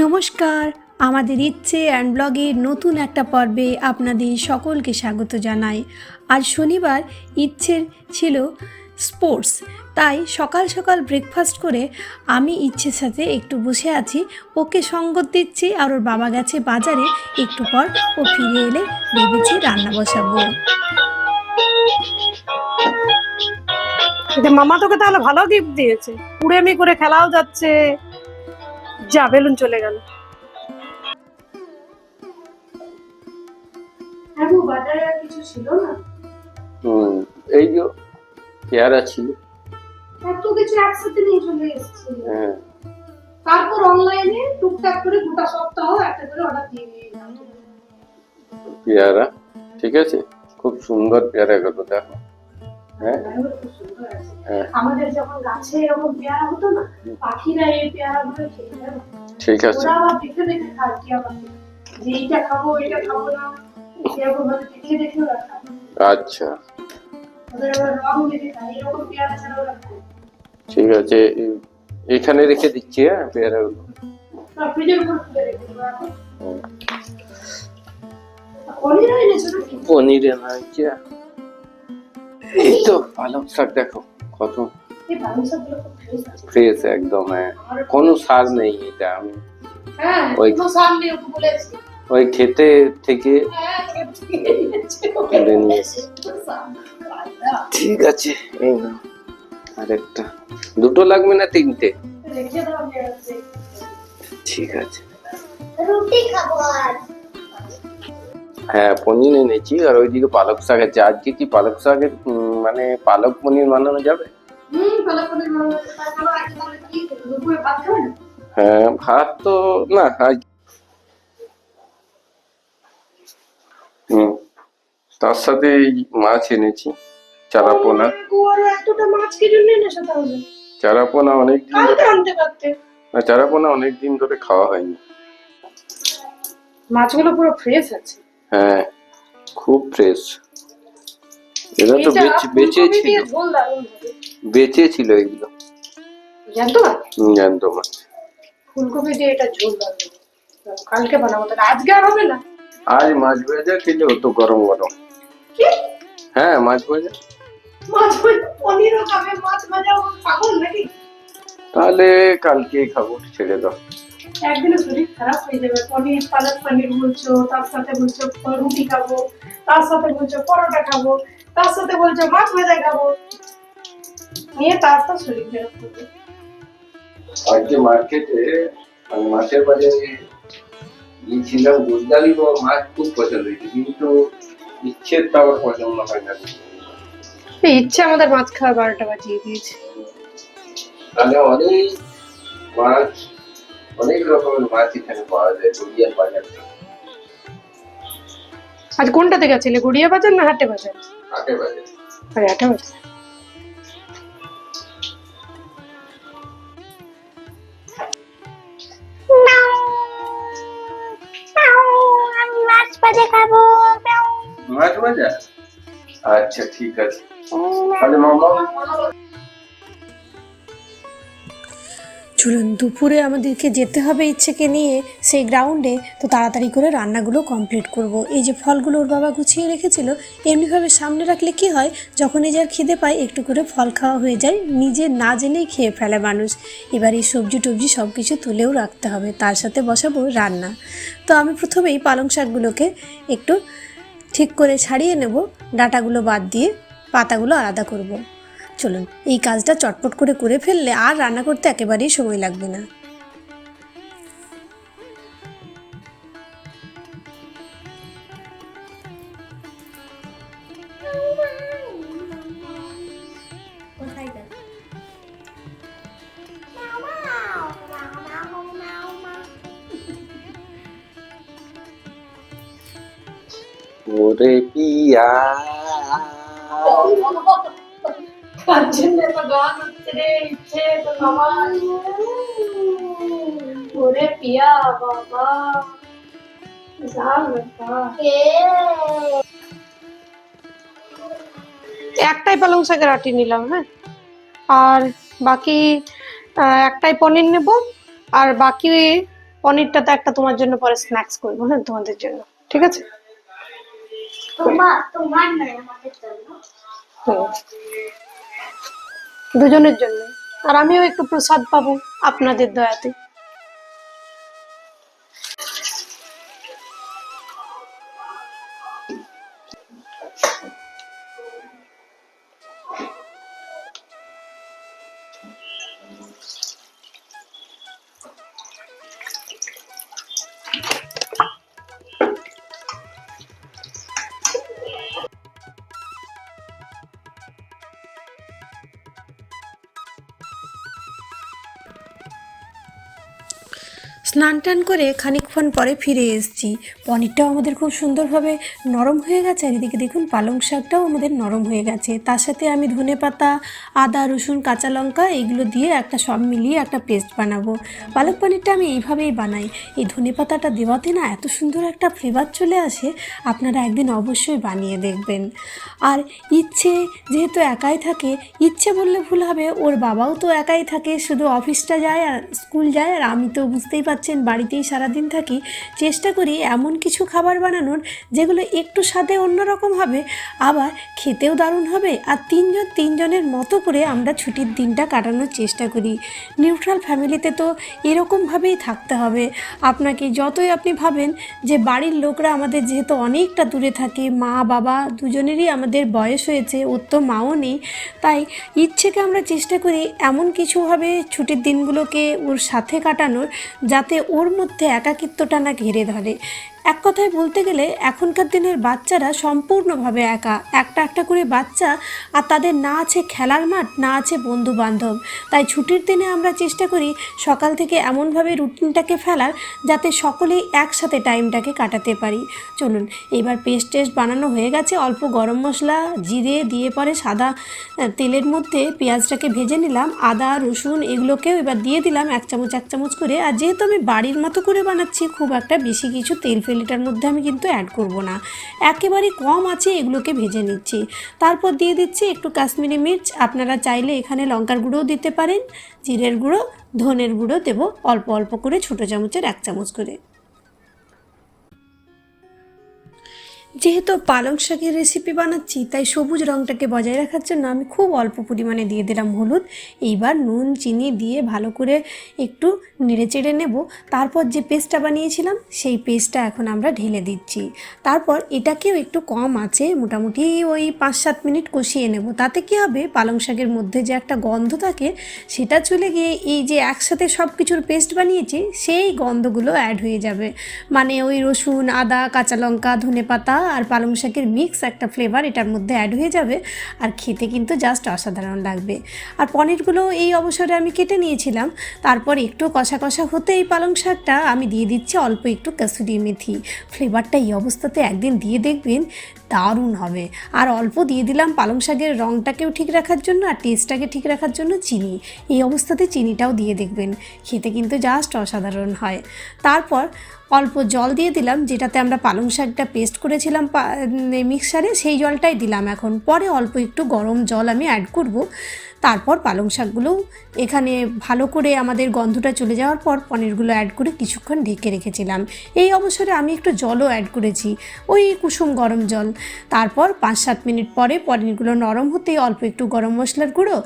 নমস্কার, আমাদের ইচ্ছে অ্যান্ড ব্লগের নতুন একটা পর্বে আপনাদের সকলকে স্বাগত জানাই। আজ শনিবার ইচ্ছের ছিল স্পোর্টস, তাই সকাল সকাল ব্রেকফাস্ট করে আমি ইচ্ছের সাথে একটু বসে আছি, ওকে সঙ্গত দিচ্ছি। আর ওর বাবা গেছে বাজারে, একটু পর ও ফিরে এলে ভেবেছি রান্না বসাবো। মামা তোকে তাহলে ভালো গিফট দিয়েছে, কুড়েমি করে খেলাও যাচ্ছে। যা, বেলুন চলে গেল। বাজারে আর কিছু ছিল না। এই যে পেয়ারা ছিল, এত কিছু একসাথে নিয়ে চলে এসেছি। তারপর অনলাইনে টুকটাক করে গোটা সপ্তাহ একটা করে অর্ডার দিয়ে দিলাম। পেয়ারা ঠিক আছে, খুব সুন্দর পেয়ারা গুলো দেখো। আমাদের যখন গাছে এরকম পেয়ারা হতো না, পাখিরা এই পেয়ারা গুলো খেতে দেয়। ঠিক আছে, ওরা আবার দেখে দেখে খায় কি আবার, যে এইটা খাবো এটা খাবো না, এরকম ভাবে দেখে দেখে ওরা খায়। আচ্ছা ওদের আবার রং দেখে খায়, এরকম পেয়ারা ছাড়া ওরা খায়। ঠিক আছে, এখানে রেখে দিচ্ছি। পেয়ারা গুলো ফ্রিজের উপর খুলে রেখে দেবো এখন। পনির এনেছো নাকি? পনির এনে হয়েছে। এই তো পালং শাক দেখো কত এই পালং শাকগুলো খুব ফ্রেশ আছে। ফ্রেশ একদম, কোনো সার নেই এটা। আমি কোনো সার নেই ওকে বলেছি। ওই খেতে থেকে তুলে নিয়েছি। ঠিক আছে, এই না আরেকটা, দুটো লাগবে না তিনটে? রেখে দাও আছে। ঠিক আছে, রুটি খাবো আজ। হ্যাঁ পনির এনেছি, আর ওইদিকে পালক শাক আছে। আজকে কি পালক শাকের মানে পালক পনির বানানো যাবে? পালক পনির বানানো যাবে। তাহলে আজ তাহলে কি দুপুরে ভাত খাবেন? হ্যাঁ ভাত তো না আজ। তার সাথে এই মাছ এনেছি, চারাপোনা। এতটা মাছ কি জন্য এনেছো তাহলে? চারাপোনা অনেকদিন কালকে আনতে পারতে। না, চারাপোনা অনেকদিন ধরে খাওয়া হয়নি। মাছগুলো পুরো ফ্রেশ আছে। হ্যাঁ খুব ফ্রেশ। এটা তো বেঁচে ছিল, বেঁচে ছিল এগুলো। জানতো না? জানতো মাছ। ফুলকপি দিয়ে এটা ঝোল বানাবো, কালকে বানাবো। তাহলে আজকে আর হবে না? আজ মাছ ভাজা খেলে হতো গরম গরম। কি? হ্যাঁ মাছ ভাজা। মাছ ভাজা পনিরও খাবে, মাছ ভাজা পাগল নাকি? তাহলে কালকে খাবো, ছেড়ে দাও। একদিনে শরীর খারাপ হয়ে যাবে। পনির, পালক পনির বলছো, তার সাথে বলছো রুটি খাবো, তার সাথে বলছো পরোটা খাবো, তার সাথে বলছো মাছ ভাজা খাবো, নিয়ে তার তো শরীর খারাপ হবে। আজকে মার্কেটে আমি মাছের বাজারে গিয়েছিলাম। গুজরালি মাছ খুব পছন্দ হয়েছে, কিন্তু ইচ্ছের তো আমার পছন্দ হয় না। ইচ্ছে আমাদের মাছ খাওয়া 12টা বাজিয়ে দিয়েছে। তাহলে অনেক মাছ, অনেক রকমের মাছ এখানে পাওয়া যায় গড়িয়ার বাজারে। আজ কোনটাতে গেছিলে, গড়িয়া বাজার না হাটে বাজার? হাটে বাজার। আরে হাটে বাজার। মাছ ভাজা খাবো। মাছ ভাজা, আচ্ছা ঠিক আছে। তাহলে মামা চলুন, দুপুরে আমাদেরকে যেতে হবে ইচ্ছেকে নিয়ে সেই গ্রাউন্ডে, তো তাড়াতাড়ি করে রান্নাগুলো কমপ্লিট করব। এই যে ফলগুলো ওর বাবা গুছিয়ে রেখেছিল, এমনিভাবে সামনে রাখলে কি হয়, যখন এই যার খিদে পায় একটু করে ফল খাওয়া হয়ে যায়, নিজে না জেনেই খেয়ে ফেলে মানুষ। এবার এই সবজি টবজি সব কিছু তুলেও রাখতে হবে, তার সাথে বসাবো রান্না। তো আমি প্রথমেই পালং শাকগুলোকে একটু ঠিক করে ছাড়িয়ে নেব, ডাঁটাগুলো বাদ দিয়ে পাতাগুলো আলাদা করব। চলুন, এই কাজটা চটপট করে করে ফেললে আর রান্না করতে একেবারেই সময় লাগবে না। ওরে পিয়া ওরে পিয়া বাবা, একটাই পালং শাকের আটি নিলাম। হ্যাঁ, আর বাকি একটাই পনির নেব, আর বাকি পনিরটা তো একটা তোমার জন্য পরে স্ন্যাক্স করবো, হ্যাঁ তোমাদের জন্য, ঠিক আছে? তোমার নয় আমাদের জন্য। হুম, দুজনের জন্য। আর আমিও একটু প্রসাদ পাবো আপনাদের দয়াতে। স্নান টান করে খানিকক্ষণ পরে ফিরে এসেছি। পনিরটাও আমাদের খুব সুন্দরভাবে নরম হয়ে গেছে, আর এদিকে দেখুন পালং শাকটাও আমাদের নরম হয়ে গেছে। তার সাথে আমি ধনেপাতা, আদা, রসুন, কাঁচা লঙ্কা এইগুলো দিয়ে একটা সব মিলিয়ে একটা পেস্ট বানাবো। পালক পনিরটা আমি এইভাবেই বানাই। এই ধনেপাতাটা দেওয়াতে না এত সুন্দর একটা ফ্লেভার চলে আসে, আপনারা একদিন অবশ্যই বানিয়ে দেখবেন। আর ইচ্ছে যেহেতু একাই থাকে, ইচ্ছে বললে ভুল হবে, ওর বাবাও তো একাই থাকে, শুধু অফিসটা যায় আর স্কুল যায়, আর আমি তো বুঝতেই পারছেন বাড়িতেই সারাদিন থাকি। চেষ্টা করি এমন কিছু খাবার বানানোর যেগুলো একটু স্বাদে অন্যরকম হবে, আবার খেতেও দারুণ হবে, আর তিনজনের মতো করে আমরা ছুটির দিনটা কাটানোর চেষ্টা করি। নিউট্রাল ফ্যামিলিতে তো এরকমভাবেই থাকতে হবে। আপনাকে যতই আপনি ভাবেন যে বাড়ির লোকরা আমাদের যেহেতু অনেকটা দূরে থাকে, মা বাবা দুজনেরই আমাদের বয়স হয়েছে, ওর তো মাও নেই, তাই ইচ্ছেকে আমরা চেষ্টা করি এমন কিছুভাবে ছুটির দিনগুলোকে ওর সাথে কাটানোর যাতে ওর মধ্যে একাকিত্বটা না ঘিরে ধরে। এক কথায় বলতে গেলে এখনকার দিনের বাচ্চারা সম্পূর্ণভাবে একা, একটা একটা করে বাচ্চা, আর তাদের না আছে খেলার মাঠ, না আছে বন্ধু বান্ধব। তাই ছুটির দিনে আমরা চেষ্টা করি সকাল থেকে এমনভাবে রুটিনটাকে ফেলার যাতে সকলেই একসাথে টাইমটাকে কাটাতে পারি। চলুন, এবার পেস্ট বানানো হয়ে গেছে। অল্প গরম মশলা, জিরে দিয়ে পরে সাদা তেলের মধ্যে পেঁয়াজটাকে ভেজে নিলাম, আদা রসুন এগুলোকেও এবার দিয়ে দিলাম এক চামচ করে। আর যেহেতু আমি বাড়ির মতো করে বানাচ্ছি, খুব একটা বেশি কিছু তেল এটার মধ্যে আমি কিন্তু অ্যাড করব না, একেবারে কম আছে এগুলোকে ভেজে নিচ্ছি। তারপর দিয়ে দিচ্ছি একটু কাশ্মীরি মির্চ, আপনারা চাইলে এখানে লঙ্কার গুঁড়োও দিতে পারেন, জিরের গুঁড়ো, ধনের গুঁড়ো দেবো অল্প অল্প করে, ছোটো চামচের 1 চামচ করে। যেহেতু পালং শাকের রেসিপি বানাচ্ছি, তাই সবুজ রঙটাকে বজায় রাখার জন্য আমি খুব অল্প পরিমাণে দিয়ে দিলাম হলুদ। এইবার নুন চিনি দিয়ে ভালো করে একটু নেড়ে চেড়ে নেব। তারপর যে পেস্টটা বানিয়েছিলাম সেই পেস্টটা এখন আমরা ঢেলে দিচ্ছি। তারপর এটাকেও একটু কম আছে মোটামুটি ওই 5-7 মিনিট কষিয়ে নেব। তাতে কী হবে, পালং শাকের মধ্যে যে একটা গন্ধ থাকে সেটা চলে গিয়ে এই যে একসাথে সব কিছুর পেস্ট বানিয়েছি সেই গন্ধগুলো অ্যাড হয়ে যাবে। মানে ওই রসুন, আদা, কাঁচা লঙ্কা, ধনেপাতা আর পালং শাকের মিক্স একটা ফ্লেভার এটার মধ্যে অ্যাড হয়ে যাবে, আর খেতে কিন্তু জাস্ট অসাধারণ লাগবে। আর পনিরগুলো এই অবসরে আমি কেটে নিয়েছিলাম। তারপর একটু কষা কষা হতে এই পালং শাকটা আমি দিয়ে দিচ্ছি অল্প একটু কাসুরি মেথি। ফ্লেভারটা এই অবস্থাতে একদিন দিয়ে দেখবেন, দারুণ হবে। আর অল্প দিয়ে দিলাম পালং শাকের রঙটাকেও ঠিক রাখার জন্য আর টেস্টটাকে ঠিক রাখার জন্য চিনি। এই অবস্থাতে চিনিটাও দিয়ে দেখবেন, খেতে কিন্তু জাস্ট অসাধারণ হয়। তারপর অল্প জল দিয়ে দিলাম, যেটাতে আমরা পালং শাকটা পেস্ট করেছিলাম মিক্সারে, সেই জলটাই দিলাম এখন। পরে অল্প একটু গরম জল আমি অ্যাড করব। তারপর পালং শাকগুলো এখানে ভালো করে আমাদের গন্ধটা চলে যাওয়ার পর পনিরগুলো অ্যাড করে কিছুক্ষণ ঢেকে রেখেছিলাম। এই অবসরে আমি একটু জলও অ্যাড করেছি, ওই কুসুম গরম জল। তারপর 5-7 মিনিট পরে পনিরগুলো নরম হতেই অল্প একটু গরম মশলার গুঁড়ো,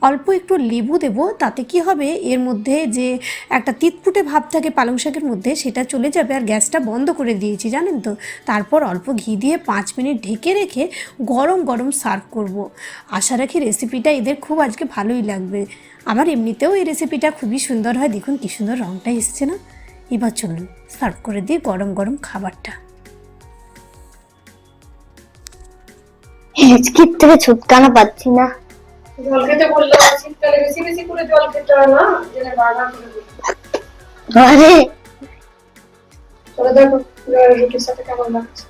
অল্প একটু লেবু দেবো। তাতে কি হবে, এর মধ্যে যে একটা তিতপুটে ভাব থাকে পালং শাকের মধ্যে সেটা চলে যাবে। আর গ্যাসটা বন্ধ করে দিয়েছি জানেন তো। তারপর অল্প ঘি দিয়ে 5 মিনিট ঢেকে রেখে গরম গরম সার্ভ করব। আশা রাখি রেসিপিটা এদের খুব আজকে ভালোই লাগবে। আমার এমনিতেও এই রেসিপিটা খুবই সুন্দর হয়, দেখুন কি সুন্দর রঙটা এসছে না। এবার চলুন সার্ভ করে দিই গরম গরম খাবারটা। হিচকির থেকে ছুটকানো পাচ্ছি না। জল খেতে বললে শীতকালে বেশি বেশি করে জল খেতে হয় না, যেন বারবার করে বলি। আরে চলো দেখো রুটির সাথে কেমন লাগছে।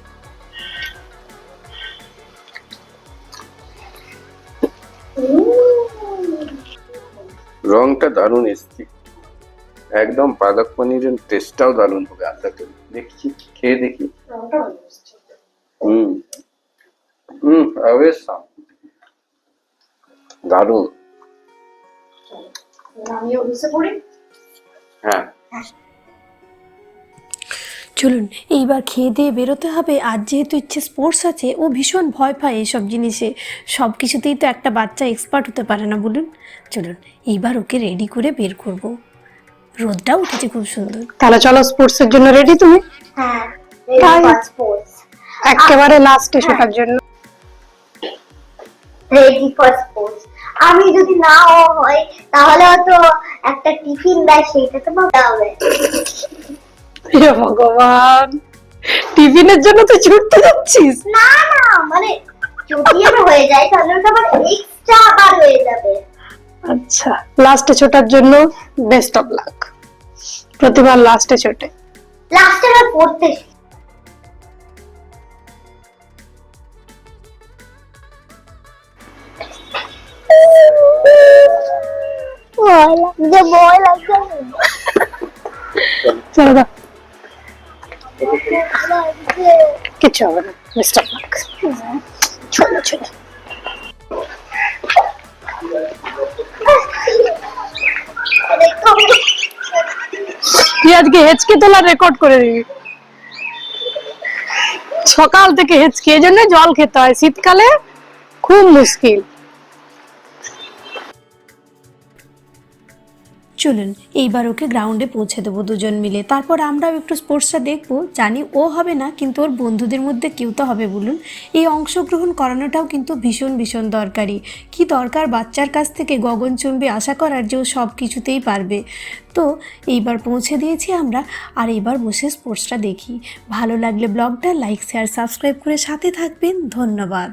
রংটা দারুণ এসছে, একদম পালক পনিরের টেস্টটাও দারুণ হবে আশা করি। দেখছি, খেয়ে দেখি। রংটা ভালো এসছে। অবশ্য দারুণ। আমিও বসে পড়ি। হ্যাঁ। চলুন এইবার খেয়ে দিয়ে বেরোতে হবে। আর যেহেতু ইচ্ছে স্পোর্টস আছে, ও ভীষণ ভয় পায় এইসব জিনিসে। সব কিছুতেই তো একটা বাচ্চা এক্সপার্ট হতে পারে না বলুন। চলুন এইবার ওকে রেডি করে বের করব। রোদটাও উঠেছে খুব সুন্দর। তাহলে চলো, স্পোর্টস এর জন্য রেডি তুমি? হ্যাঁ, তাই? স্পোর্টস একেবারে লাস্টে ছোটার জন্য। Ready for sports. আমি যদি না হয় তাহলে হয়তো একটা টিফিন দেয়, সেইটা তো ভাবতে হবে। হে ভগবান, টিফিনের জন্য তুই ছুটতে যাচ্ছিস? না না, মানে যদি আমার হয়ে যায় তাহলে ওটা আমার এক্সট্রা আবার হয়ে যাবে। আচ্ছা, লাস্টে ছোটার জন্য বেস্ট অফ লাক। প্রতিবার লাস্টে ছোটে। লাস্টে আর পড়তে ভয় লাগছে। চলো দাও, কিচ্ছু হবে না, বেস্ট অফ লাক। চলো চলো। তুই আজকে হেঁচকে তোলার রেকর্ড করে দিবি। সকাল থেকে হেঁচকে, এই জন্য জল খেতে হয়, শীতকালে খুব মুশকিল। চলুন এইবার ওকে গ্রাউন্ডে পৌঁছে দেবো দুজন মিলে। তারপর আমরাও একটু স্পোর্টসটা দেখবো। জানি ও হবে না, কিন্তু ওর বন্ধুদের মধ্যে কেউ তো হবে বলুন। এই অংশগ্রহণ করানোটাও কিন্তু ভীষণ ভীষণ দরকারি। কি দরকার বাচ্চার কাছ থেকে গগনচুম্বী আশা করার যে ও সব কিছুতেই পারবে। তো এইবার পৌঁছে দিয়েছি আমরা, আর এইবার বসে স্পোর্টসটা দেখি। ভালো লাগলে ব্লগটা লাইক শেয়ার সাবস্ক্রাইব করে সাথে থাকবেন। ধন্যবাদ।